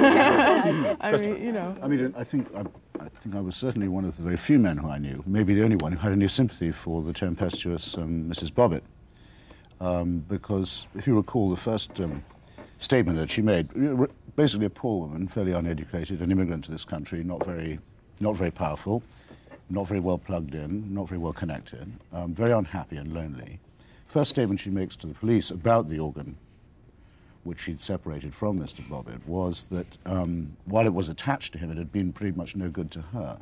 I mean, you know. I mean, I think I was certainly one of the very few men who I knew, maybe the only one, who had any sympathy for the tempestuous Mrs. Bobbitt. Because if you recall the first statement that she made, basically a poor woman, fairly uneducated, an immigrant to this country, not very powerful, not very well plugged in, not very well connected, very unhappy and lonely. First statement she makes to the police about the organ which she'd separated from Mr. Bobbitt was that while it was attached to him, it had been pretty much no good to her.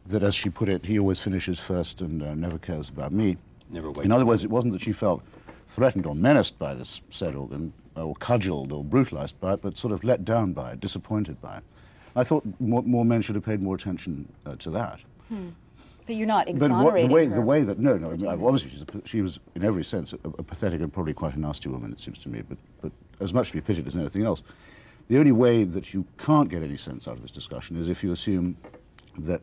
That, as she put it, he always finishes first and never cares about me. In other words, it wasn't that she felt threatened or menaced by this said organ, or cudgeled or brutalized by it, but sort of let down by it, disappointed by it. I thought more men should have paid more attention to that. But you're not exonerating her. The way that, no, I mean, obviously she was in every sense a pathetic and probably quite a nasty woman, it seems to me, but as much to be pitied as anything else. The only way that you can't get any sense out of this discussion is if you assume that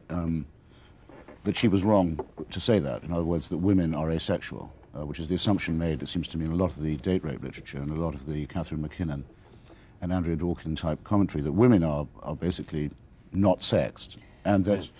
that she was wrong to say that. In other words, that women are asexual, which is the assumption made, it seems to me, in a lot of the date rape literature and a lot of the Catherine MacKinnon and Andrea Dworkin type commentary, that women are basically not sexed, and that...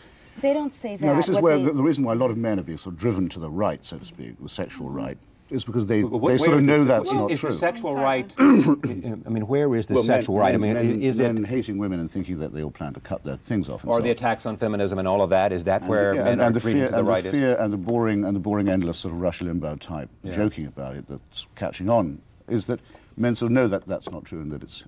They don't say that. No, this is where the reason why a lot of men are being sort of driven to the right, so to speak, the sexual right, is because they sort of know that's not true. Is the sexual right... I mean, where is the sexual right? I mean, is it... Men hating women and thinking that they all plan to cut their things off. Or the attacks on feminism and all of that, is that where men are driven to the right? And the fear and the boring endless sort of Rush Limbaugh type joking about it that's catching on, is that men sort of know that that's not true and that it's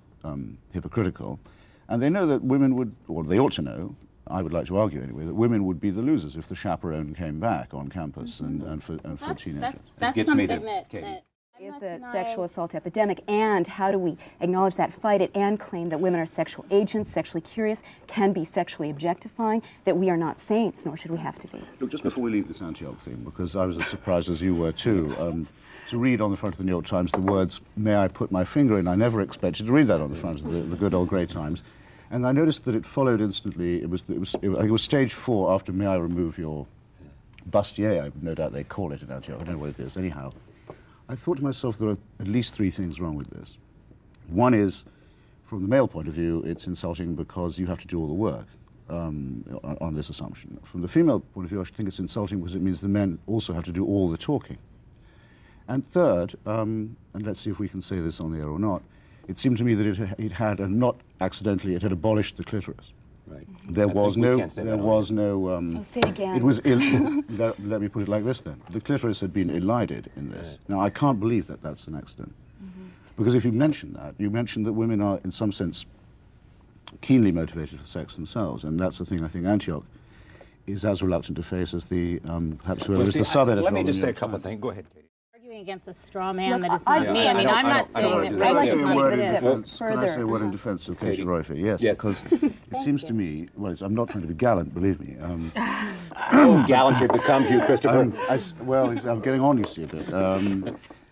hypocritical. And they know that women would, or they ought to know, I would like to argue anyway, that women would be the losers if the chaperone came back on campus and for teenagers. That's something that is a sexual assault epidemic, and how do we acknowledge that, fight it, and claim that women are sexual agents, sexually curious, can be sexually objectifying, that we are not saints, nor should we have to be. Look, just before we leave this Antioch thing, because I was as surprised as you were too, to read on the front of the New York Times the words, "May I put my finger in?" I never expected to read that on the front of the good old grey Times. And I noticed that it followed instantly. I think it was stage 4 after "May I remove your bustier?" No doubt they call it in Antioch. I don't know what it is. Anyhow, I thought to myself, there are at least 3 things wrong with this. One is, from the male point of view, it's insulting because you have to do all the work on this assumption. From the female point of view, I think it's insulting because it means the men also have to do all the talking. And third, and let's see if we can say this on the air or not, it seemed to me that it had, and not accidentally, it had abolished the clitoris. Right. There was no. say it again. It was. Let me put it like this then: the clitoris had been elided in this. Right. Now I can't believe that that's an accident, because if you mention that, you mention that women are, in some sense, keenly motivated for sex themselves, and that's the thing I think Antioch is as reluctant to face as the perhaps whoever is the sub-editor. Let me just say a couple of things. Go ahead, Katie. Against a straw man that is not me. I mean, I'm not saying that. Can I say a word in defense of Katie Roifer? Yes, because it seems to me, well, I'm not trying to be gallant, believe me. Gallantry becomes you, Christopher. I'm getting on, you see, a bit.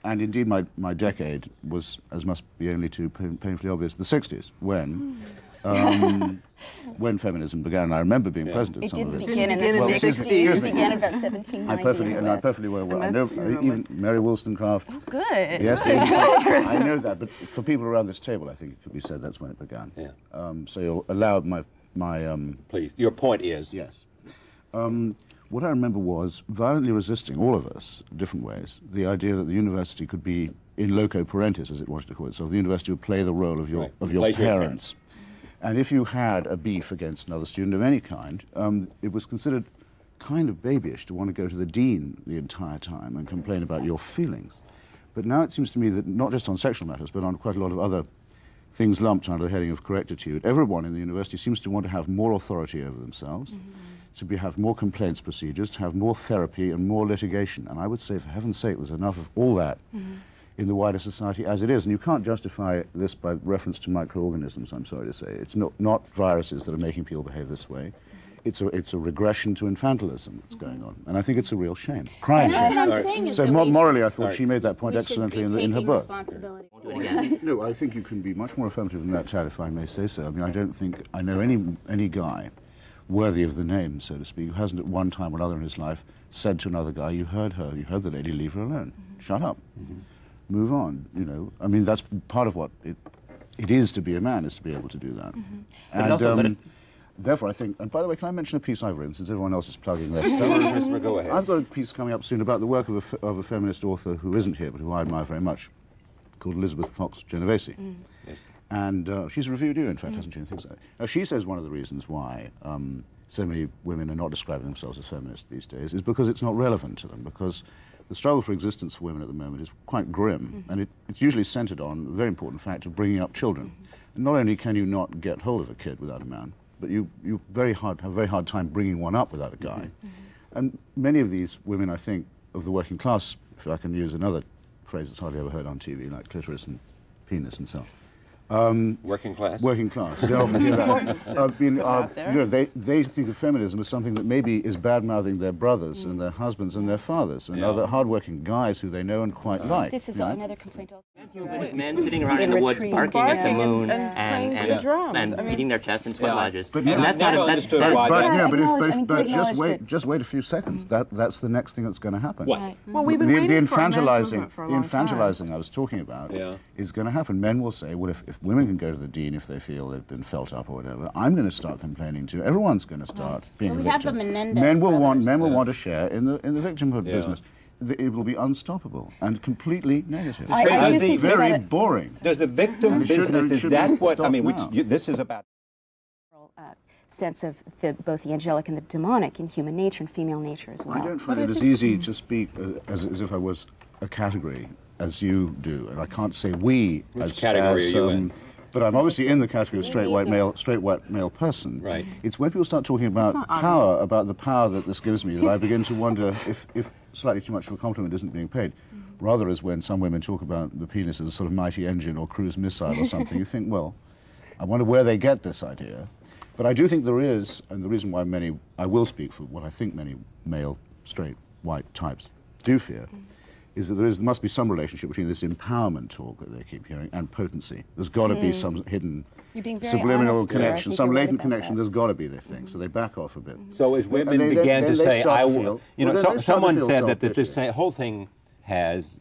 And indeed, my decade was, as must be only too painfully obvious, the 60s, when feminism began. I remember being present at some of it. It didn't begin in the 60s. It began about 1790. I perfectly well. I know even Mary Wollstonecraft. Oh, good. Yes, I know that. But for people around this table, I think it could be said that's when it began. Yeah. So you'll allow my please. Your point is yes. What I remember was violently resisting, all of us, different ways, the idea that the university could be in loco parentis, as it wanted to call itself. The university would play the role of your parents. And if you had a beef against another student of any kind, it was considered kind of babyish to want to go to the dean the entire time and complain about your feelings. But now it seems to me that not just on sexual matters, but on quite a lot of other things lumped under the heading of correctitude, everyone in the university seems to want to have more authority over themselves, to have more complaints procedures, to have more therapy and more litigation. And I would say, for heaven's sake, there's enough of all that in the wider society as it is. And you can't justify this by reference to microorganisms, I'm sorry to say. It's not viruses that are making people behave this way. It's a regression to infantilism that's going on. And I think it's a real shame. Crying shame. So morally, I thought she made that point excellently in her book. No, I think you can be much more affirmative than that, Chad, if I may say so. I mean, I don't think I know any guy worthy of the name, so to speak, who hasn't at one time or another in his life said to another guy, you heard the lady, leave her alone. Shut up. Move on, you know. I mean, that's part of what it is to be a man, is to be able to do that. And therefore, I think, and by the way, can I mention a piece I've written, since everyone else is plugging their stuff? Christopher, go ahead. I've got a piece coming up soon about the work of a feminist author who isn't here, but who I admire very much, called Elizabeth Fox Genovese. Yes. And she's reviewed you, in fact, hasn't she? I think so. Now, she says one of the reasons why so many women are not describing themselves as feminists these days is because it's not relevant to them, because the struggle for existence for women at the moment is quite grim, and it's usually centered on the very important fact of bringing up children. And not only can you not get hold of a kid without a man, but you have a very hard time bringing one up without a guy. And many of these women, I think, of the working class, if I can use another phrase that's hardly ever heard on TV, like clitoris and penis and so on. Working class? Working class. They often hear that. They think of feminism as something that maybe is bad-mouthing their brothers and their husbands and their fathers and other hard-working guys who they know and quite like. This is another complaint also. With men sitting around in the woods barking at the moon and beating their chests in sweat lodges. But that's not understood just wait a few seconds. That's the next thing that's going to happen. What? Well, we've been waiting for a men's movement for a long time. The infantilizing I was talking about is going to happen. Men will say, well, if women can go to the dean if they feel they've been felt up or whatever, I'm going to start complaining too. Everyone's going to start being a victim. We have the Menendez men will brothers. want a share in the victimhood business. It will be unstoppable and completely negative. I do think very boring. Does the victim business, is that what, I mean, this is about... sense of both the angelic and the demonic in human nature and female nature as well. I don't find it as easy to speak as if I was a category as you do, and I can't say we Which category are you in? But I'm obviously in the category of straight white male person. Right. It's when people start talking about power, about the power that this gives me, that I begin to wonder if slightly too much of a compliment isn't being paid. Rather as when some women talk about the penis as a sort of mighty engine or cruise missile or something, you think, well, I wonder where they get this idea. But I do think there is, and the reason why I will speak for what I think many male, straight, white types do fear, is that there must be some relationship between this empowerment talk that they keep hearing and potency. There's got to be some hidden subliminal connection, some latent connection. There's got to be this thing. So they back off a bit. So as women began to say, someone said that this whole thing has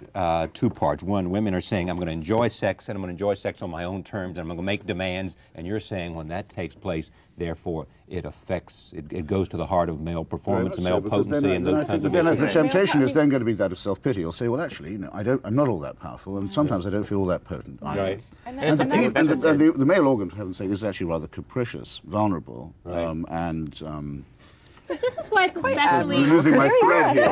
two parts. One, women are saying, I'm going to enjoy sex, and I'm going to enjoy sex on my own terms, and I'm going to make demands. And you're saying when that takes place, therefore, it affects, it goes to the heart of male performance and male potency and those kinds of issues. The temptation is then going to be that of self-pity. You'll say, well, actually, I'm not all that powerful, and sometimes I don't feel all that potent. Right. And the male organ, for heaven's sake, is actually rather capricious, vulnerable, So this is why it's especially... I'm losing my thread here.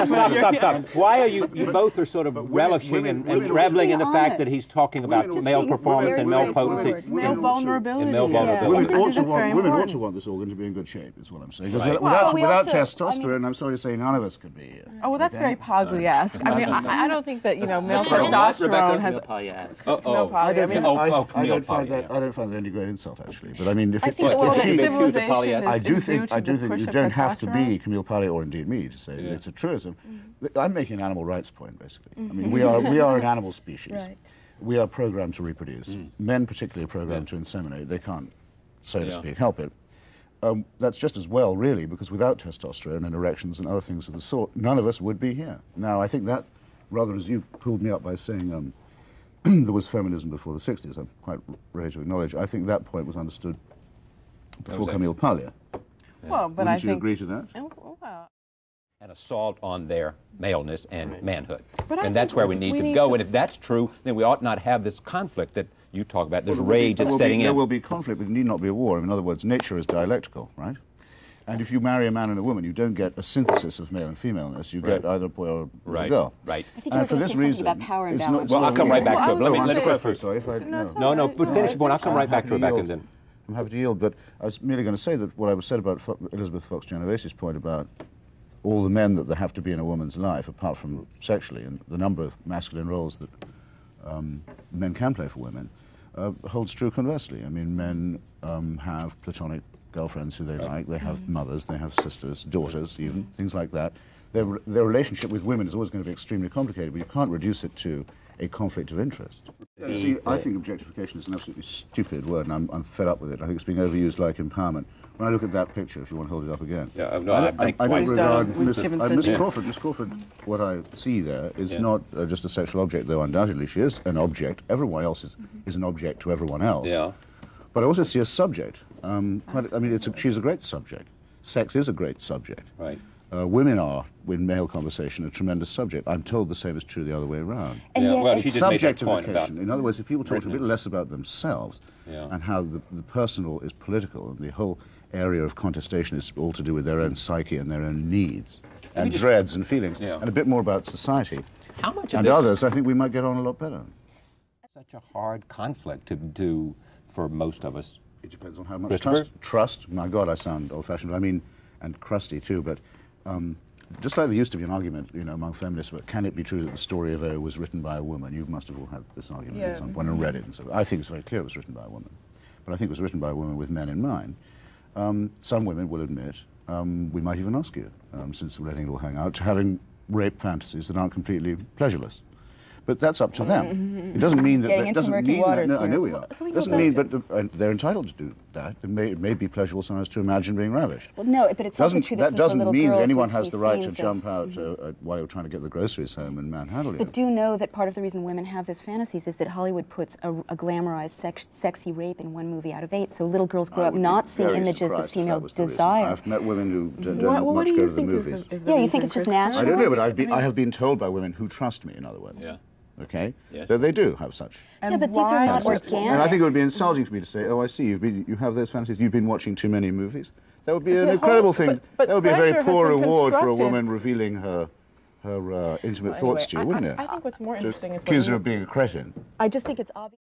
Stop. Why are you both are sort of relishing and reveling in the fact that he's talking about male performance and male potency? Male vulnerability. And male vulnerability. Women also want this organ to be in good shape, is what I'm saying. Because without testosterone, I'm sorry to say, none of us could be here. Oh, well, that's very Pogli-esque. I mean, I don't think that, male testosterone has... I don't find that any great insult, actually. But I mean, if she... I do think you don't have to be Camille Paglia or indeed me to say it's a truism. I'm making an animal rights point, basically. I mean, we are an animal species. Right. We are programmed to reproduce. Men particularly are programmed to inseminate. They can't, so to speak, help it. That's just as well, really, because without testosterone and erections and other things of the sort, none of us would be here. Now, I think that, rather as you pulled me up by saying there was feminism before the 60s, I'm quite ready to acknowledge, I think that point was understood before Camille Paglia. Well, but Wouldn't you agree to that? An assault on their maleness and manhood. And that's where we need to go. And if that's true, then we ought not have this conflict that you talk about. There's rage that's setting in. There will be conflict, but it need not be a war. In other words, nature is dialectical, right? And if you marry a man and a woman, you don't get a synthesis of male and femaleness. You get either a boy or a girl. Right. I think you were going to say something about power and balance. Well, I'll come right back to it. Let me go first. Sorry if I... No, but finish the point. I'll come right back to it back and then... I'm happy to yield, but I was merely going to say that what I was said about Elizabeth Fox Genovese's point about all the men that there have to be in a woman's life, apart from sexually, and the number of masculine roles that men can play for women, holds true conversely. I mean, men have platonic girlfriends who they like, they have mothers, they have sisters, daughters even, things like that. Their relationship with women is always going to be extremely complicated, but you can't reduce it to a conflict of interest. See, I think objectification is an absolutely stupid word, and I'm fed up with it. I think it's being overused like empowerment. When I look at that picture, if you want to hold it up again, yeah, no, I don't regard Miss Crawford. What I see there is not just a sexual object, though undoubtedly she is an object. Everyone else is an object to everyone else. Yeah. But I also see a subject. I mean, she's a great subject. Sex is a great subject. Right. Women are, in male conversation, a tremendous subject. I'm told the same is true the other way around. And yeah, well, she did make that point about in other words, if people talk a bit less about themselves and how the personal is political, and the whole area of contestation is all to do with their own psyche and their own needs and dreads and feelings, and a bit more about society and others, I think we might get on a lot better. Such a hard conflict to do for most of us. It depends on how much trust. My God, I sound old-fashioned. I mean, and crusty too. But just like there used to be an argument, among feminists, but can it be true that the story of O was written by a woman? You must have all had this argument at some point and read it. And so I think it's very clear it was written by a woman. But I think it was written by a woman with men in mind. Some women will admit, we might even ask you, since we're letting it all hang out, to having rape fantasies that aren't completely pleasureless. But that's up to them. It doesn't mean that... Getting into murky waters I know we are. It doesn't mean, but they're entitled to do that. It may be pleasurable sometimes to imagine being ravished. Well, no, but it's also true that doesn't mean that anyone has the right to jump out while you're trying to get the groceries home and manhandle you. But do know that part of the reason women have those fantasies is that Hollywood puts a glamorized sexy rape in 1 movie out of 8, so little girls grow up not seeing images of female desire. I've met women who don't much go to the movies. Yeah, you think it's just natural? I don't know, but I have been told by women who trust me, in other words. Yeah. Okay? Yes. That they do have such. Yeah, but these are not organic. And I think it would be insulting for me to say, oh, I see, you have those fantasies, you've been watching too many movies. That would be an incredible thing. That would be a very poor reward for a woman revealing her intimate thoughts to you, wouldn't it? I think what's more interesting is... Accuse her of being a cretin. I just think it's obvious.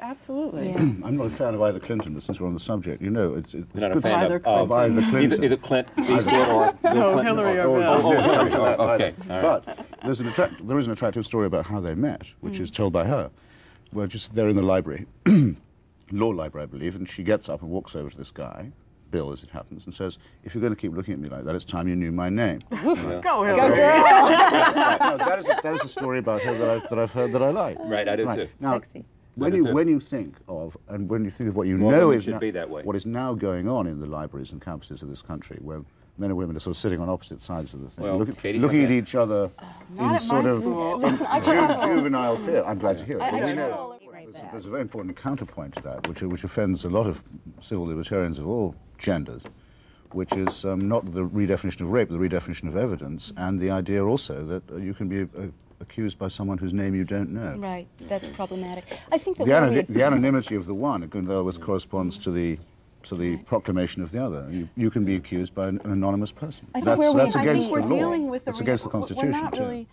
Absolutely. Yeah. I'm not a fan of either Clinton, but since we're on the subject, You're not good a fan of either Clinton. Either Clinton, Eastwood, or no, Hillary or Bill. Okay. But there is an attractive story about how they met, which is told by her. They're in the library, law library, I believe, and she gets up and walks over to this guy, Bill, as it happens, and says, "If you're going to keep looking at me like that, it's time you knew my name." Go, Hillary. Go, girl! No, that is a story about her that I've heard that I like. Right, I do too. Now, Sexy. when you think of what you know is what is now going on in the libraries and campuses of this country, where men and women are sort of sitting on opposite sides of the thing, looking at each other in sort of juvenile fear. I'm glad to hear it. There's a very important counterpoint to that, which offends a lot of civil libertarians of all genders, which is not the redefinition of rape, the redefinition of evidence, and the idea also that you can be accused by someone whose name you don't know. Right, that's problematic. I think that the anonymity of the one, in other words, corresponds to the proclamation of the other. You can be accused by an anonymous person. That's against the law. It's against the Constitution too.